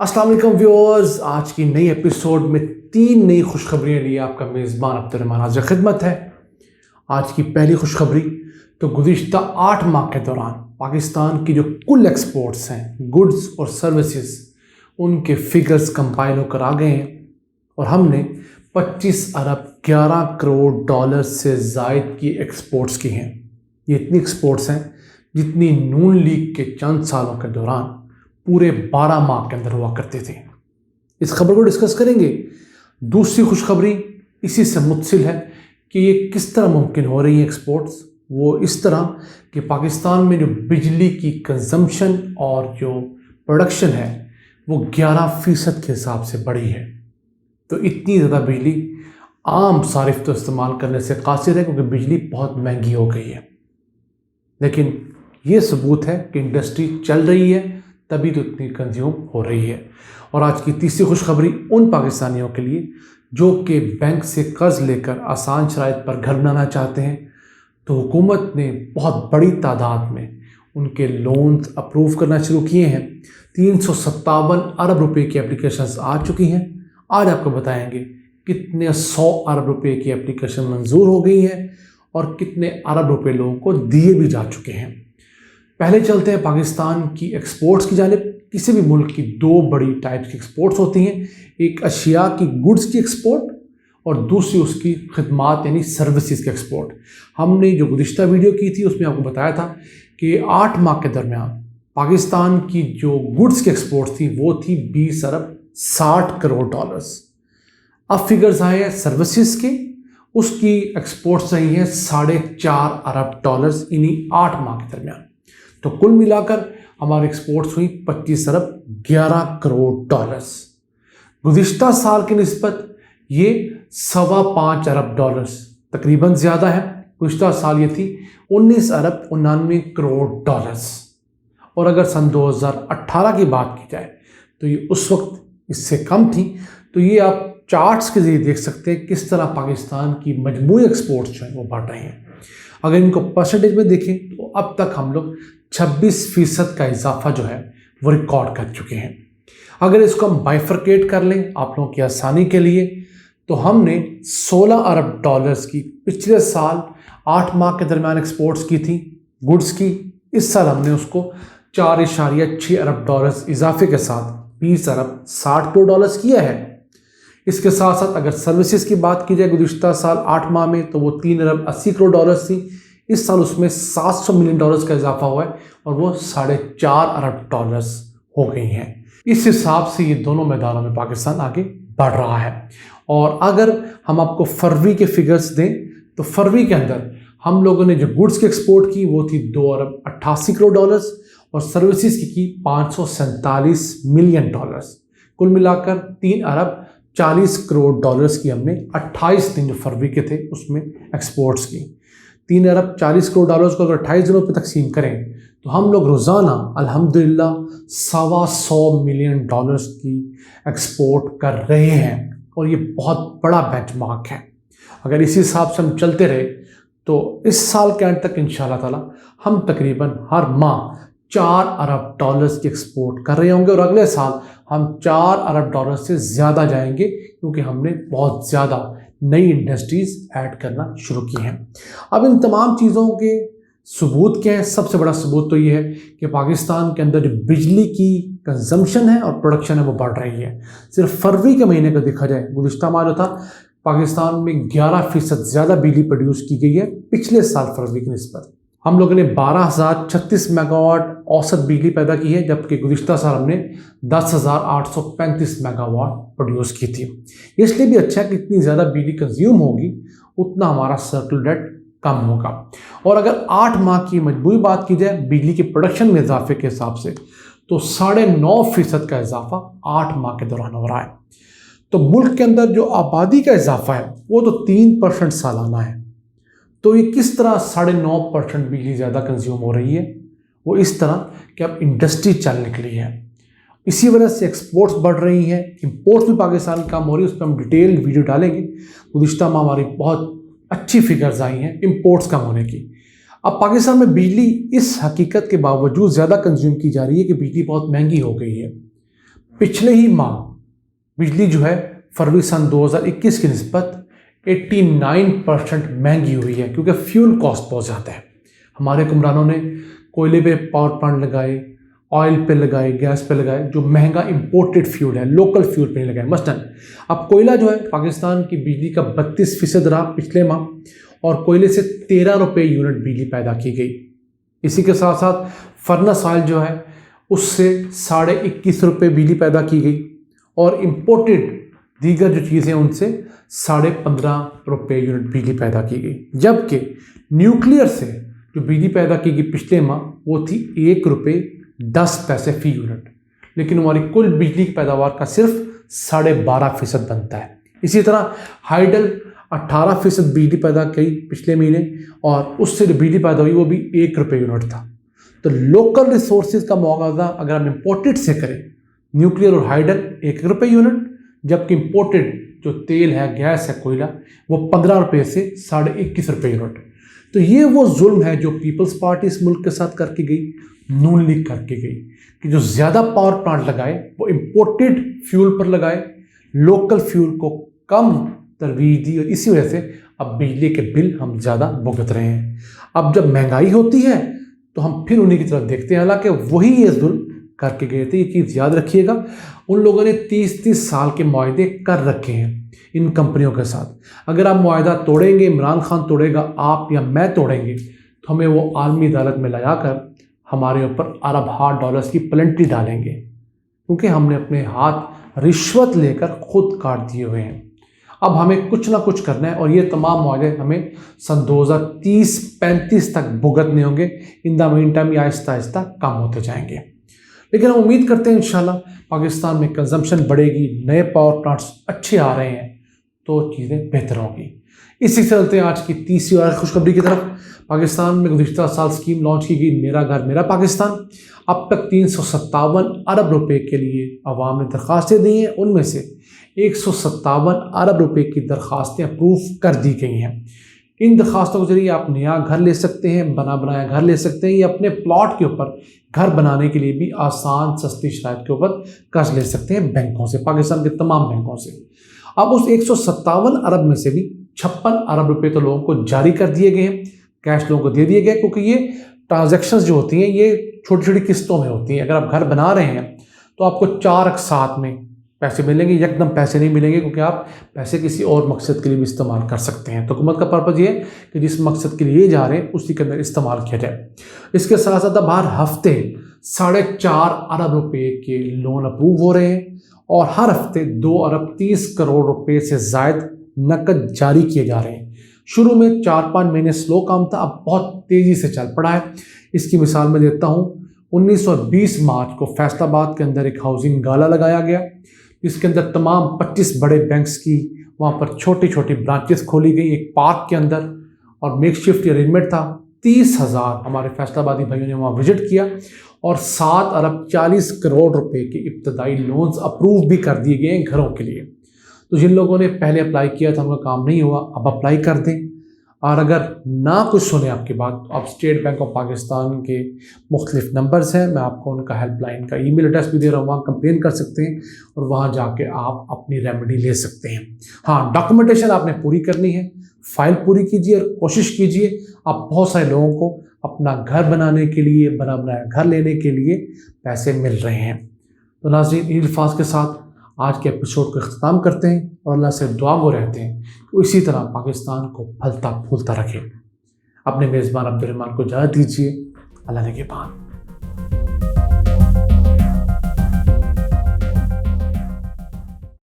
अस्सलाम वालेकुम व्यूअर्स, आज की नई एपिसोड में 3 नई खुशखबरियाँ लिए आपका मेज़बान अब्दुर्रहमान हाज़िर खिदमत है। आज की पहली खुशखबरी तो गुज़िश्ता 8 माह के दौरान पाकिस्तान की जो कुल एक्सपोर्ट्स हैं गुड्स और सर्विसेज उनके फिगर्स कंपाइल होकर आ गए हैं और हमने 25 अरब 11 करोड़ डॉलर से ज़ायद की एक्सपोर्ट्स की हैं। ये इतनी एक्सपोर्ट्स हैं जितनी नून लीग के चंद सालों के दौरान पूरे 12 माह के अंदर हुआ करते थे। इस खबर को डिस्कस करेंगे। दूसरी खुशखबरी इसी से मुत्सिल है कि ये किस तरह मुमकिन हो रही है एक्सपोर्ट्स। वो इस तरह कि पाकिस्तान में जो बिजली की कंजम्पशन और जो प्रोडक्शन है वो 11% के हिसाब से बढ़ी है। तो इतनी ज़्यादा बिजली आम सारिफ तो इस्तेमाल करने से कासिर है क्योंकि बिजली बहुत महंगी हो गई है, लेकिन ये सबूत है कि इंडस्ट्री चल रही है तभी तो इतनी कंज्यूम हो रही है। और आज की तीसरी खुशखबरी उन पाकिस्तानियों के लिए जो कि बैंक से कर्ज लेकर आसान शराइत पर घर बनाना चाहते हैं, तो हुकूमत ने बहुत बड़ी तादाद में उनके लोन्स अप्रूव करना शुरू किए हैं। 357 अरब रुपए की एप्लीकेशंस आ चुकी हैं। आज आपको बताएंगे कितने 100 अरब रुपए की एप्लीकेशन मंजूर हो गई हैं और कितने अरब रुपए लोगों को दिए भी जा चुके हैं। पहले चलते हैं पाकिस्तान की एक्सपोर्ट्स की जानिब। किसी भी मुल्क की 2 बड़ी टाइप्स की एक्सपोर्ट्स होती हैं, एक अशिया की गुड्स की एक्सपोर्ट और दूसरी उसकी खिदमात यानी सर्विसेज की एक्सपोर्ट। हमने जो गुज़िश्ता वीडियो की थी उसमें आपको बताया था कि 8 माह के दरमियान पाकिस्तान की जो गुड्स की एक्सपोर्ट थी वो थी 20 अरब 60 करोड़ डॉलर्स। अब फिगर्स आए हैं सर्विसेज के, उसकी एक्सपोर्ट्स रही हैं 4.5 अरब डॉलर्स इन्हीं 8 माह के दरमियान। तो कुल मिलाकर हमारी एक्सपोर्ट्स हुई 25 अरब 11 करोड़ डॉलर्स। गुज़िश्ता साल की निस्बत ये 5.25 अरब डॉलर्स तकरीबन ज़्यादा है। गुज़िश्ता साल ये थी 19 अरब 99 करोड़ डॉलर्स। और अगर सन 2018 की बात की जाए तो ये उस वक्त इससे कम थी। तो ये आप चार्ट्स के ज़रिए देख सकते हैं किस तरह पाकिस्तान की मजमूई एक्सपोर्ट्स जो हैं वो बढ़ रही हैं। अगर इनको परसेंटेज में देखें तो अब तक हम लोग 26% का इजाफा जो है वो रिकॉर्ड कर चुके हैं। अगर इसको हम बाइफरकेट कर लें आप लोगों की आसानी के लिए, तो हमने 16 अरब डॉलर्स की पिछले साल 8 माह के दरमियान एक्सपोर्ट्स की थी गुड्स की। इस साल हमने उसको 4.6 अरब डॉलर्स इजाफे के साथ 20 अरब 60 करोड़ डॉलर्स किया है। इसके साथ साथ अगर सर्विसेज की बात की जाए गुज़िश्ता साल 8 माह में तो वो 3 अरब 80 करोड़ डॉलर्स थी। इस साल उसमें 700 मिलियन डॉलर्स का इजाफा हुआ है और वो 4.5 अरब डॉलर्स हो गई हैं। इस हिसाब से ये दोनों मैदानों में पाकिस्तान आगे बढ़ रहा है। और अगर हम आपको फरवरी के फिगर्स दें तो फरवरी के अंदर हम लोगों ने जो गुड्स की एक्सपोर्ट की वो थी 2 अरब 88 करोड़ डॉलर्स और सर्विसेज की 547 मिलियन डॉलर्स। कुल मिलाकर 3 अरब 40 करोड़ डॉलर्स की हमने 28 दिन जो फरवरी के थे उसमें एक्सपोर्ट्स की। 3 अरब 40 करोड़ डॉलर्स को अगर 28 दिनों पर तकसीम करें तो हम लोग रोज़ाना अल्हम्दुलिल्लाह 125 मिलियन डॉलर्स की एक्सपोर्ट कर रहे हैं और ये बहुत बड़ा बेंचमार्क है। अगर इसी हिसाब से हम चलते रहे तो इस साल के अंत तक इंशाअल्लाह ताला हम तकरीबन हर माह 4 अरब डॉलर्स की एक्सपोर्ट कर रहे होंगे और अगले साल हम 4 अरब डॉलर से ज़्यादा जाएंगे क्योंकि हमने बहुत ज़्यादा नई इंडस्ट्रीज़ ऐड करना शुरू की हैं। अब इन तमाम चीज़ों के सबूत क्या है? सबसे बड़ा सबूत तो ये है कि पाकिस्तान के अंदर जो बिजली की कंजम्पशन है और प्रोडक्शन है वो बढ़ रही है। सिर्फ फरवरी के महीने को देखा जाए गुज़िश्ता माह जो था पाकिस्तान में 11% ज़्यादा बिजली प्रोड्यूस की गई है पिछले साल फरवरी की निस्बत। हम लोगों ने 12,036 मेगावाट औसत बिजली पैदा की है, जबकि गुज़िश्ता साल हमने 10,835 मेगावाट प्रोड्यूस की थी। इसलिए भी अच्छा है कि इतनी ज़्यादा बिजली कंज्यूम होगी उतना हमारा सर्कुलर डेट कम होगा। और अगर 8 माह की मजमूई बात की जाए बिजली की प्रोडक्शन में इजाफे के हिसाब से तो 9.5% का इजाफा 8 माह के दौरान हो रहा है। तो मुल्क के अंदर जो आबादी का इजाफा है वो तो 3% सालाना है। तो ये किस तरह 9.5% बिजली ज़्यादा कंज्यूम हो रही है? वो इस तरह कि अब इंडस्ट्री चलने के लिए है, इसी वजह से एक्सपोर्ट्स बढ़ रही हैं, इंपोर्ट्स भी पाकिस्तान की कम हो रही है। उस पर हम डिटेल वीडियो डालेंगे। गुज़िश्ता माह हमारी बहुत अच्छी फिगर्स आई हैं इंपोर्ट्स कम होने की। अब पाकिस्तान में बिजली इस हकीकत के बावजूद ज़्यादा कंज्यूम की जा रही है कि बिजली बहुत महंगी हो गई है। पिछले ही माह बिजली जो है फरवरी सन 2021 की निस्बत 89% महंगी हुई है, क्योंकि फ्यूल कॉस्ट बहुत ज़्यादा है। हमारे हुक्मरानों ने कोयले पे पावर प्लांट लगाए, ऑयल पे लगाए, गैस पे लगाए, जो महंगा इंपोर्टेड फ्यूल है, लोकल फ्यूल पे नहीं लगाए। मसलन अब कोयला जो है पाकिस्तान की बिजली का 32% रहा पिछले माह, और कोयले से 13 रुपये यूनिट बिजली पैदा की गई। इसी के साथ साथ फर्नेस ऑयल जो है उससे 21.5 रुपये बिजली पैदा की गई, और इम्पोर्टेड दीगर जो चीज़ें उनसे 15.5 रुपये यूनिट बिजली पैदा की गई। जबकि न्यूक्लियर से जो बिजली पैदा की गई पिछले माह वो थी 1.10 रुपये फी यूनिट, लेकिन हमारी कुल बिजली की पैदावार का सिर्फ 12.5% बनता है। इसी तरह हाइडल 18% बिजली पैदा की पिछले महीने, और उससे जो बिजली पैदा हुई वो भी 1 रुपये यूनिट था। तो लोकल रिसोर्सेज का मुआवजा अगर हम इम्पोर्टेड से करें, न्यूक्लियर और हाइडल 1 रुपये यूनिट, जबकि इम्पोर्टेड जो तेल है, गैस है, कोयला, वो 15 रुपये से 21.5 रुपये यूनिट। तो ये वो जुल्म है जो पीपल्स पार्टी इस मुल्क के साथ करके गई, नून लीग करके गई, कि जो ज़्यादा पावर प्लांट लगाए वो इम्पोर्टेड फ्यूल पर लगाए, लोकल फ्यूल को कम तरवीज दी, और इसी वजह से अब बिजली के बिल हम ज़्यादा भुगत रहे हैं। अब जब महंगाई होती है तो हम फिर उन्हीं की तरफ देखते हैं, हालांकि वही ये जुल्म करके गए थे। ये चीज़ याद रखिएगा, उन लोगों ने 30-30 साल के मुआहदे कर रखे हैं इन कंपनियों के साथ। अगर आप मुआहदा तोड़ेंगे, इमरान खान तोड़ेगा, आप या मैं तोड़ेंगे, तो हमें वो आलमी अदालत में ला कर हमारे ऊपर अरब डॉलर्स की पेनल्टी डालेंगे, क्योंकि हमने अपने हाथ रिश्वत लेकर खुद काट दिए हुए हैं। अब हमें कुछ ना कुछ करना है, और ये तमाम मुआहदे हमें सन 2030-35 तक भुगतने होंगे। इन द मीन टाइम ये आहिस्ता आहिस्ता कम होते जाएंगे, लेकिन हम उम्मीद करते हैं इंशाल्लाह पाकिस्तान में कंजम्पशन बढ़ेगी, नए पावर प्लांट्स अच्छे आ रहे हैं तो चीज़ें बेहतर होंगी। इसी से चलते हैं आज की तीसरी और खुशखबरी की तरफ। पाकिस्तान में गुज़िश्ता साल स्कीम लॉन्च की गई, मेरा घर मेरा पाकिस्तान। अब तक 357 अरब रुपए के लिए अवाम ने दरख्वास्तें दी हैं, उनमें से 157 अरब रुपए की दरख्वास्तें अप्रूव कर दी गई हैं। इन दरख्वास्तों के जरिए आप नया घर ले सकते हैं, बना बनाया घर ले सकते हैं, या अपने प्लॉट के ऊपर घर बनाने के लिए भी आसान सस्ती शराइत के ऊपर कर्ज ले सकते हैं बैंकों से, पाकिस्तान के तमाम बैंकों से। अब उस 157 अरब में से भी 56 अरब रुपए तो लोगों को जारी कर दिए गए हैं, कैश लोगों को दे दिए गए, क्योंकि ये ट्रांजैक्शंस जो होती हैं ये छोटी छोटी किस्तों में होती हैं। अगर आप घर बना रहे हैं तो आपको 4 एक साथ में पैसे मिलेंगे, एकदम पैसे नहीं मिलेंगे, क्योंकि आप पैसे किसी और मकसद के लिए भी इस्तेमाल कर सकते हैं। तो हुकूमत का पर्पज़ ये है कि जिस मकसद के लिए जा रहे हैं उसी के अंदर इस्तेमाल किया जाए। इसके साथ साथ अब हर हफ्ते 4.5 अरब रुपए के लोन अप्रूव हो रहे हैं, और हर हफ्ते 2 अरब 30 करोड़ रुपए से ज़ायद नकद जारी किए जा रहे हैं। शुरू में 4-5 महीने स्लो काम था, अब बहुत तेज़ी से चल पड़ा है। इसकी मिसाल मैं देता हूँ, 19 मार्च को फैसलाबाद के अंदर एक हाउसिंग गाला लगाया गया, इसके अंदर तमाम 25 बड़े बैंक्स की वहाँ पर छोटी छोटी ब्रांचेस खोली गई एक पार्क के अंदर, और मेकशिफ्ट अरेंजमेंट था। 30,000 हमारे फैसलाबादी भाइयों ने वहाँ विजिट किया, और 7 अरब 40 करोड़ रुपए के इब्तदाई लोन्स अप्रूव भी कर दिए गए हैं घरों के लिए। तो जिन लोगों ने पहले अप्लाई किया था उनका काम नहीं हुआ, अब अप्लाई कर दें। और अगर ना कुछ सुने आपकी बात, तो आप स्टेट बैंक ऑफ पाकिस्तान के मुख्तलिफ नंबर्स हैं, मैं आपको उनका हेल्पलाइन का ईमेल एड्रेस भी दे रहा हूँ, वहाँ कंप्लेन कर सकते हैं और वहाँ जाके आप अपनी रेमेडी ले सकते हैं। हाँ, डॉक्यूमेंटेशन आपने पूरी करनी है, फाइल पूरी कीजिए और कोशिश कीजिए। आप बहुत सारे लोगों को अपना घर बनाने के लिए, बना बनाया घर लेने के लिए पैसे मिल रहे हैं। तो नाज़रीन, इन अल्फाज के साथ आज के एपिसोड को इख्तिताम करते हैं, और अल्लाह से दुआ गो रहते हैं कि इसी तरह पाकिस्तान को फलता फूलता रखे। अपने मेज़बान अब्दुल रहमान को इजाज़त दीजिए। अल्लाह ने के बाद।